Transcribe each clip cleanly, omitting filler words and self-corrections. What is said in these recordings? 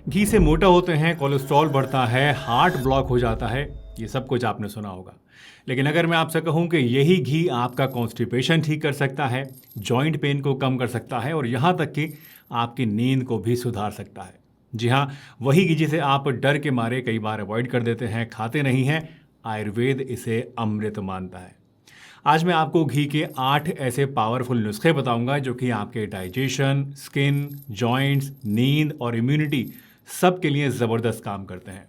घी से मोटा होते हैं, कोलेस्ट्रॉल बढ़ता है, हार्ट ब्लॉक हो जाता है, ये सब कुछ आपने सुना होगा। लेकिन अगर मैं आपसे कहूं कि यही घी आपका कॉन्स्टिपेशन ठीक कर सकता है, जॉइंट पेन को कम कर सकता है और यहाँ तक कि आपकी नींद को भी सुधार सकता है। जी हाँ, वही घी जिसे आप डर के मारे कई बार अवॉइड कर देते हैं, खाते नहीं हैं, आयुर्वेद इसे अमृत मानता है। आज मैं आपको घी के 8 ऐसे पावरफुल नुस्खे बताऊंगा जो कि आपके डाइजेशन, स्किन, जॉइंट्स, नींद और इम्यूनिटी सब के लिए ज़बरदस्त काम करते हैं।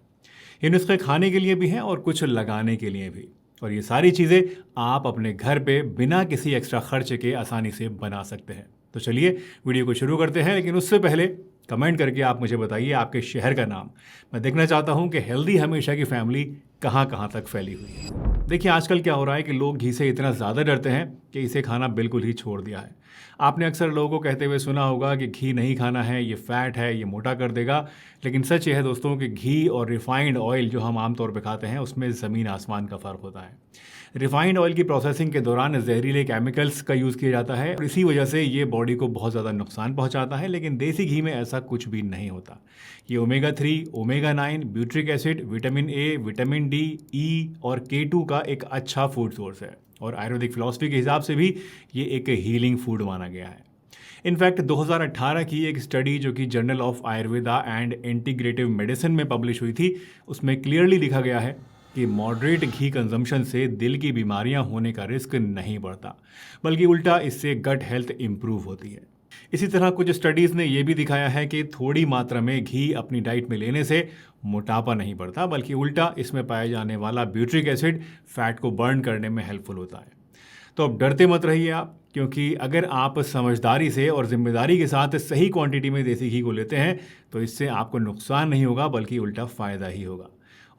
ये नुस्खे खाने के लिए भी हैं और कुछ लगाने के लिए भी। और ये सारी चीज़ें आप अपने घर पे बिना किसी एक्स्ट्रा खर्च के आसानी से बना सकते हैं। तो चलिए वीडियो को शुरू करते हैं, लेकिन उससे पहले कमेंट करके आप मुझे बताइए आपके शहर का नाम। मैं देखना चाहता हूँ कि हेल्दी हमेशा की फैमिली कहाँ कहाँ तक फैली हुई है। देखिए आजकल क्या हो रहा है कि लोग घी से इतना ज़्यादा डरते हैं कि इसे खाना बिल्कुल ही छोड़ दिया है। आपने अक्सर लोगों को कहते हुए सुना होगा कि घी नहीं खाना है, ये फैट है, ये मोटा कर देगा। लेकिन सच ये है दोस्तों कि घी और रिफाइंड ऑयल जो हम आमतौर पर खाते हैं उसमें ज़मीन आसमान का फ़र्क होता है। रिफाइंड ऑयल की प्रोसेसिंग के दौरान जहरीले केमिकल्स का यूज़ किया जाता है और इसी वजह से ये बॉडी को बहुत ज़्यादा नुकसान पहुंचाता है। लेकिन देसी घी में ऐसा कुछ भी नहीं होता। ये omega 3, omega 9, butyric acid, vitamin A, vitamin D, E और K2 का एक अच्छा फूड सोर्स है और आयुर्वेदिक फिलॉसफी के हिसाब से भी ये एक हीलिंग फूड माना गया है। इनफैक्ट 2018 की एक स्टडी जो कि journal of Ayurveda and integrative medicine में पब्लिश हुई थी, उसमें क्लियरली लिखा गया है कि मॉडरेट घी कंजम्पशन से दिल की बीमारियां होने का रिस्क नहीं बढ़ता, बल्कि उल्टा इससे गट हेल्थ इंप्रूव होती है। इसी तरह कुछ स्टडीज़ ने यह भी दिखाया है कि थोड़ी मात्रा में घी अपनी डाइट में लेने से मोटापा नहीं बढ़ता, बल्कि उल्टा इसमें पाया जाने वाला ब्यूट्रिक एसिड फैट को बर्न करने में हेल्पफुल होता है। तो अब डरते मत रहिए आप, क्योंकि अगर आप समझदारी से और जिम्मेदारी के साथ सही क्वांटिटी में देसी घी को लेते हैं तो इससे आपको नुकसान नहीं होगा, बल्कि उल्टा फ़ायदा ही होगा।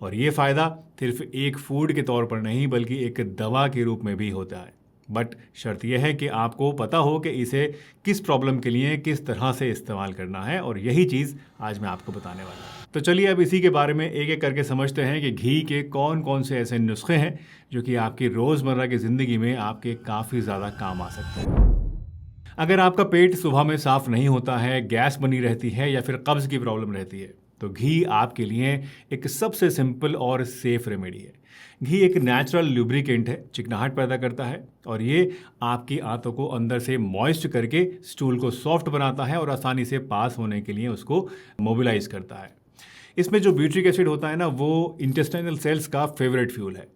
और ये फ़ायदा सिर्फ एक फूड के तौर पर नहीं बल्कि एक दवा के रूप में भी होता है। बट शर्त यह है कि आपको पता हो कि इसे किस प्रॉब्लम के लिए किस तरह से इस्तेमाल करना है, और यही चीज़ आज मैं आपको बताने वाला हूँ। तो चलिए अब इसी के बारे में एक एक करके समझते हैं कि घी के कौन कौन से ऐसे नुस्खे हैं जो कि आपकी रोज़मर्रा की ज़िंदगी में आपके काफ़ी ज़्यादा काम आ सकते हैं। अगर आपका पेट सुबह में साफ नहीं होता है, गैस बनी रहती है या फिर कब्ज़ की प्रॉब्लम रहती है, तो घी आपके लिए एक सबसे सिंपल और सेफ रेमेडी है। घी एक नेचुरल लुब्रिकेंट है, चिकनाहट पैदा करता है और ये आपकी आंतों को अंदर से मॉइस्ट करके स्टूल को सॉफ्ट बनाता है और आसानी से पास होने के लिए उसको मोबिलाइज करता है। इसमें जो ब्यूट्रिक एसिड होता है ना, वो इंटेस्टाइनल सेल्स का फेवरेट फ्यूल है।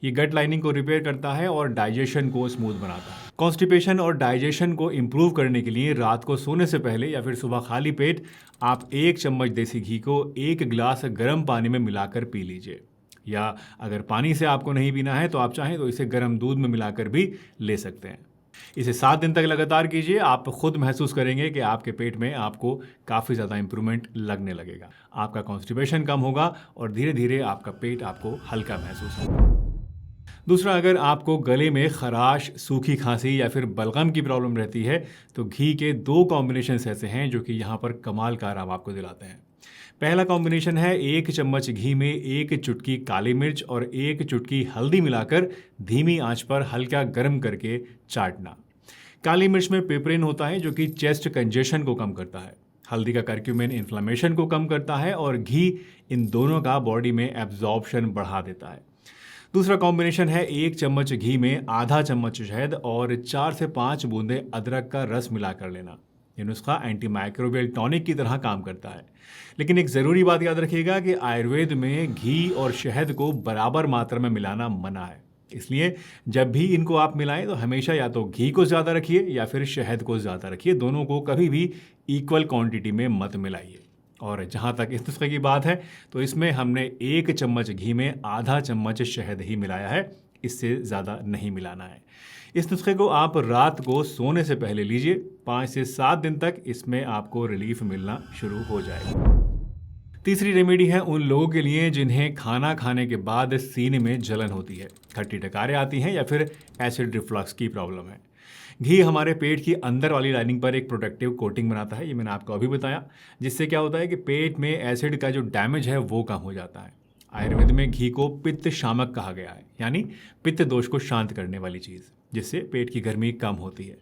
ये गट लाइनिंग को रिपेयर करता है और डाइजेशन को स्मूथ बनाता है। कॉन्स्टिपेशन और डाइजेशन को इम्प्रूव करने के लिए रात को सोने से पहले या फिर सुबह खाली पेट आप 1 चम्मच देसी घी को 1 गिलास गर्म पानी में मिलाकर पी लीजिए। या अगर पानी से आपको नहीं पीना है तो आप चाहें तो इसे गर्म दूध में मिलाकर भी ले सकते हैं। इसे 7 दिन तक लगातार कीजिए, आप खुद महसूस करेंगे कि आपके पेट में आपको काफ़ी ज़्यादा इंप्रूवमेंट लगने लगेगा। आपका कॉन्स्टिपेशन कम होगा और धीरे धीरे आपका पेट आपको हल्का महसूस होगा। दूसरा, अगर आपको गले में खराश, सूखी खांसी या फिर बलगम की प्रॉब्लम रहती है तो घी के 2 कॉम्बिनेशन ऐसे हैं जो कि यहाँ पर कमाल का आराम आपको दिलाते हैं। पहला कॉम्बिनेशन है 1 चम्मच घी में 1 चुटकी काली मिर्च और 1 चुटकी हल्दी मिलाकर धीमी आंच पर हल्का गर्म करके चाटना। काली मिर्च में पेपरिन होता है जो कि चेस्ट कंजेशन को कम करता है। हल्दी का करक्यूमिन इन्फ्लेमेशन को कम करता है और घी इन दोनों का बॉडी में एब्जॉर्प्शन बढ़ा देता है। दूसरा कॉम्बिनेशन है 1 चम्मच घी में आधा चम्मच शहद और 4 से 5 बूंदे अदरक का रस मिलाकर लेना। ये नुस्खा एंटी माइक्रोबियल टॉनिक की तरह काम करता है। लेकिन एक ज़रूरी बात याद रखिएगा कि आयुर्वेद में घी और शहद को बराबर मात्रा में मिलाना मना है। इसलिए जब भी इनको आप मिलाएं तो हमेशा या तो घी को ज़्यादा रखिए या फिर शहद को ज़्यादा रखिए। दोनों को कभी भी इक्वल क्वांटिटी में मत मिलाइए। और जहाँ तक इस नुस्खे की बात है तो इसमें हमने 1 चम्मच घी में आधा चम्मच शहद ही मिलाया है, इससे ज़्यादा नहीं मिलाना है। इस नुस्खे को आप रात को सोने से पहले लीजिए। 5 से 7 दिन तक इसमें आपको रिलीफ मिलना शुरू हो जाएगा। तीसरी रेमेडी है उन लोगों के लिए जिन्हें खाना खाने के बाद सीने में जलन होती है, खट्टी डकारें आती हैं या फिर एसिड रिफ्लक्स की प्रॉब्लम है। घी हमारे पेट की अंदर वाली लाइनिंग पर एक प्रोटेक्टिव कोटिंग बनाता है, ये मैंने आपको अभी बताया, जिससे क्या होता है कि पेट में एसिड का जो डैमेज है वो कम हो जाता है। आयुर्वेद में घी को पित्त शामक कहा गया है, यानी पित्त दोष को शांत करने वाली चीज़, जिससे पेट की गर्मी कम होती है।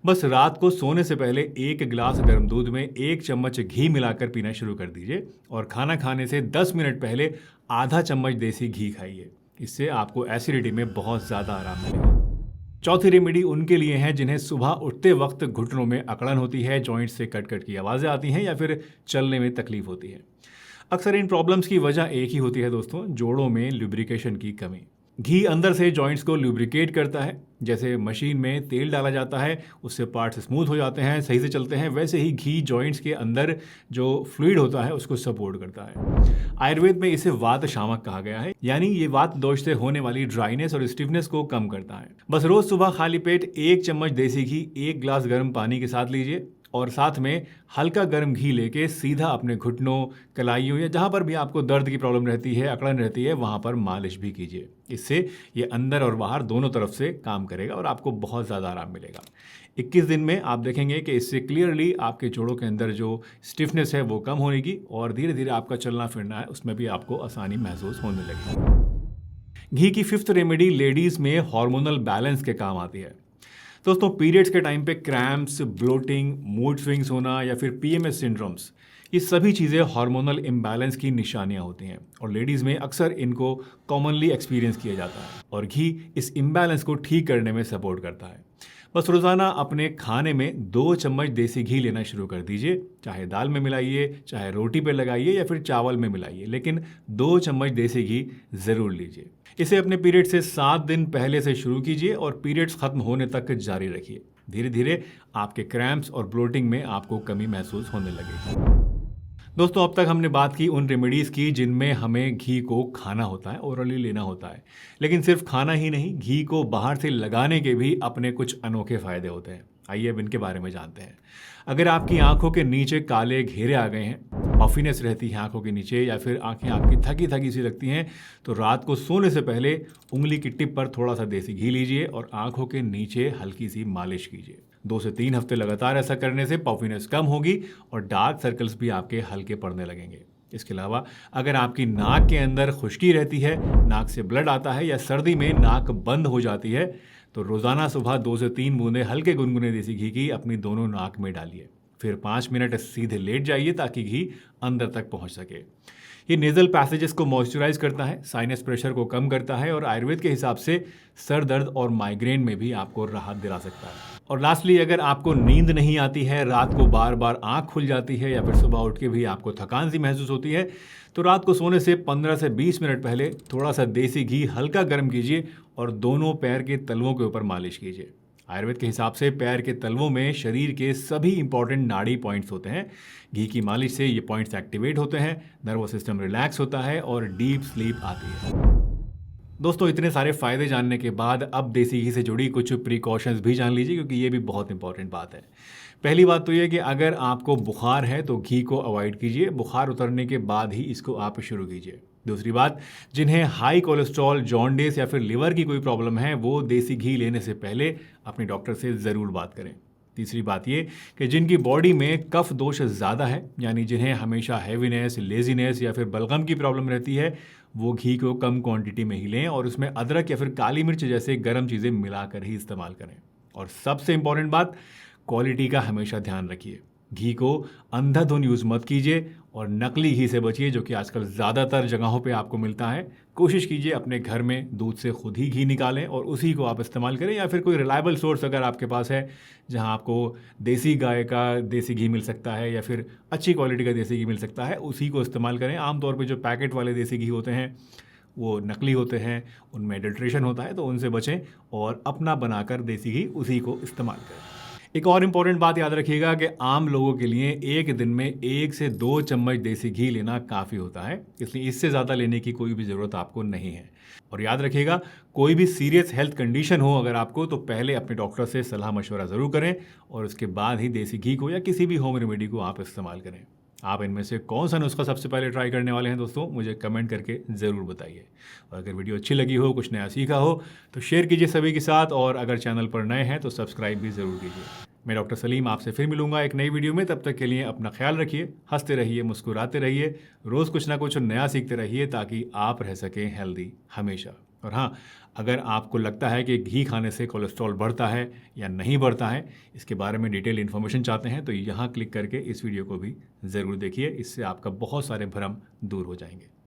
बस रात को सोने से पहले 1 गिलास गर्म दूध में 1 चम्मच घी मिलाकर पीना शुरू कर दीजिए और खाना खाने से 10 मिनट पहले आधा चम्मच देसी घी खाइए। इससे आपको एसिडिटी में बहुत ज़्यादा आराम मिलेगा। चौथी रेमेडी उनके लिए है जिन्हें सुबह उठते वक्त घुटनों में अकड़न होती है, जॉइंट से कट कट की आवाज़ें आती हैं या फिर चलने में तकलीफ होती है। अक्सर इन प्रॉब्लम्स की वजह एक ही होती है दोस्तों, जोड़ों में लुब्रिकेशन की कमी। घी अंदर से जॉइंट्स को लुब्रिकेट करता है। जैसे मशीन में तेल डाला जाता है, उससे पार्ट्स स्मूथ हो जाते हैं, सही से चलते हैं, वैसे ही घी जॉइंट्स के अंदर जो फ्लूइड होता है उसको सपोर्ट करता है। आयुर्वेद में इसे वात शामक कहा गया है, यानी ये वात दोष से होने वाली ड्राइनेस और स्टिफनेस को कम करता है। बस रोज सुबह खाली पेट 1 चम्मच देसी घी 1 गिलास गर्म पानी के साथ लीजिए और साथ में हल्का गर्म घी लेके सीधा अपने घुटनों, कलाइयों या जहाँ पर भी आपको दर्द की प्रॉब्लम रहती है, अकड़न रहती है, वहाँ पर मालिश भी कीजिए। इससे ये अंदर और बाहर दोनों तरफ से काम करेगा और आपको बहुत ज़्यादा आराम मिलेगा। 21 दिन में आप देखेंगे कि इससे क्लियरली आपके जोड़ों के अंदर जो स्टिफनेस है वो कम होगी और धीरे धीरे आपका चलना फिरना है उसमें भी आपको आसानी महसूस होने लगेगी। घी की 5th रेमेडी लेडीज़ में हार्मोनल बैलेंस के काम आती है। दोस्तों, पीरियड्स के टाइम पे क्रैम्प्स, ब्लोटिंग, मूड स्विंग्स होना या फिर PMS सिंड्रोम्स, ये सभी चीज़ें हार्मोनल इम्बैलेंस की निशानियां होती हैं और लेडीज़ में अक्सर इनको कॉमनली एक्सपीरियंस किया जाता है और घी इस इम्बैलेंस को ठीक करने में सपोर्ट करता है। बस रोज़ाना अपने खाने में 2 चम्मच देसी घी लेना शुरू कर दीजिए, चाहे दाल में मिलाइए, चाहे रोटी पे लगाइए या फिर चावल में मिलाइए, लेकिन 2 चम्मच देसी घी ज़रूर लीजिए। इसे अपने पीरियड से 7 दिन पहले से शुरू कीजिए और पीरियड्स खत्म होने तक जारी रखिए। धीरे धीरे आपके क्रैम्प्स और ब्लोटिंग में आपको कमी महसूस होने लगेगी। दोस्तों, अब तक हमने बात की उन रेमेडीज़ की जिनमें हमें घी को खाना होता है, ओरली लेना होता है। लेकिन सिर्फ खाना ही नहीं, घी को बाहर से लगाने के भी अपने कुछ अनोखे फ़ायदे होते हैं। आइए अब इनके बारे में जानते हैं। अगर आपकी आंखों के नीचे काले घेरे आ गए हैं, पफिनेस रहती है आंखों के नीचे या फिर आंखें आपकी थकी थकी सी लगती हैं, तो रात को सोने से पहले उंगली की टिप पर थोड़ा सा देसी घी लीजिए और आंखों के नीचे हल्की सी मालिश कीजिए। 2 से 3 हफ्ते लगातार ऐसा करने से पफिनेस कम होगी और डार्क सर्कल्स भी आपके हल्के पड़ने लगेंगे। इसके अलावा अगर आपकी नाक के अंदर खुश्की रहती है, नाक से ब्लड आता है या सर्दी में नाक बंद हो जाती है, तो रोज़ाना सुबह 2 से 3 बूंदें हल्के गुनगुने देसी घी की अपनी दोनों नाक में डालिए। फिर 5 मिनट सीधे लेट जाइए ताकि घी अंदर तक पहुंच सके। ये नेज़ल पैसेजेस को मॉइस्चराइज करता है, साइनस प्रेशर को कम करता है और आयुर्वेद के हिसाब से सर दर्द और माइग्रेन में भी आपको राहत दिला सकता है। और लास्टली, अगर आपको नींद नहीं आती है, रात को बार बार आंख खुल जाती है या फिर सुबह उठ के भी आपको थकान सी महसूस होती है, तो रात को सोने से 15 से 20 मिनट पहले थोड़ा सा देसी घी हल्का गर्म कीजिए और दोनों पैर के तलवों के ऊपर मालिश कीजिए। आयुर्वेद के हिसाब से पैर के तलवों में शरीर के सभी इंपॉर्टेंट नाड़ी पॉइंट्स होते हैं। घी की मालिश से ये पॉइंट्स एक्टिवेट होते हैं, नर्वस सिस्टम रिलैक्स होता है और डीप स्लीप आती है। दोस्तों, इतने सारे फायदे जानने के बाद अब देसी घी से जुड़ी कुछ प्रिकॉशंस भी जान लीजिए, क्योंकि ये भी बहुत इंपॉर्टेंट बात है। पहली बात तो ये कि अगर आपको बुखार है तो घी को अवॉइड कीजिए, बुखार उतरने के बाद ही इसको आप शुरू कीजिए। दूसरी बात, जिन्हें हाई कोलेस्ट्रॉल, जॉन्डिस या फिर लिवर की कोई प्रॉब्लम है, वो देसी घी लेने से पहले अपने डॉक्टर से ज़रूर बात करें। तीसरी बात ये कि जिनकी बॉडी में कफ दोष ज़्यादा है, यानी जिन्हें हमेशा हैवीनेस, लेजीनेस या फिर बलगम की प्रॉब्लम रहती है, वो घी को कम क्वांटिटी में ही लें और उसमें अदरक या फिर काली मिर्च जैसे गर्म चीज़ें मिलाकर ही इस्तेमाल करें। और सबसे इंपॉर्टेंट बात, क्वालिटी का हमेशा ध्यान रखिए। घी को अंधाधुंध यूज़ मत कीजिए और नकली घी से बचिए, जो कि आजकल ज़्यादातर जगहों पे आपको मिलता है। कोशिश कीजिए अपने घर में दूध से खुद ही घी निकालें और उसी को आप इस्तेमाल करें, या फिर कोई रिलायबल सोर्स अगर आपके पास है जहां आपको देसी गाय का देसी घी मिल सकता है या फिर अच्छी क्वालिटी का देसी घी मिल सकता है, उसी को इस्तेमाल करें। आमतौर पर जो पैकेट वाले देसी घी होते हैं वो नकली होते हैं, उनमें एडल्ट्रेशन होता है, तो उनसे बचें और अपना बनाकर देसी घी उसी को इस्तेमाल करें। एक और इम्पॉर्टेंट बात याद रखिएगा कि आम लोगों के लिए एक दिन में 1 से 2 चम्मच देसी घी लेना काफ़ी होता है, इसलिए इससे ज़्यादा लेने की कोई भी ज़रूरत आपको नहीं है। और याद रखिएगा, कोई भी सीरियस हेल्थ कंडीशन हो अगर आपको, तो पहले अपने डॉक्टर से सलाह मशवरा ज़रूर करें और उसके बाद ही देसी घी को या किसी भी होम रेमेडी को आप इस्तेमाल करें। आप इनमें से कौन सा नुस्खा सबसे पहले ट्राई करने वाले हैं दोस्तों, मुझे कमेंट करके ज़रूर बताइए। और अगर वीडियो अच्छी लगी हो, कुछ नया सीखा हो, तो शेयर कीजिए सभी के साथ, और अगर चैनल पर नए हैं तो सब्सक्राइब भी ज़रूर कीजिए। मैं डॉक्टर सलीम आपसे फिर मिलूंगा एक नई वीडियो में। तब तक के लिए अपना ख्याल रखिए, हंसते रहिए, मुस्कुराते रहिए, रोज़ कुछ ना कुछ नया सीखते रहिए ताकि आप रह सकें हेल्दी हमेशा। और हाँ, अगर आपको लगता है कि घी खाने से कोलेस्ट्रॉल बढ़ता है या नहीं बढ़ता है, इसके बारे में डिटेल इन्फॉर्मेशन चाहते हैं तो यहाँ क्लिक करके इस वीडियो को भी ज़रूर देखिए। इससे आपका बहुत सारे भ्रम दूर हो जाएंगे।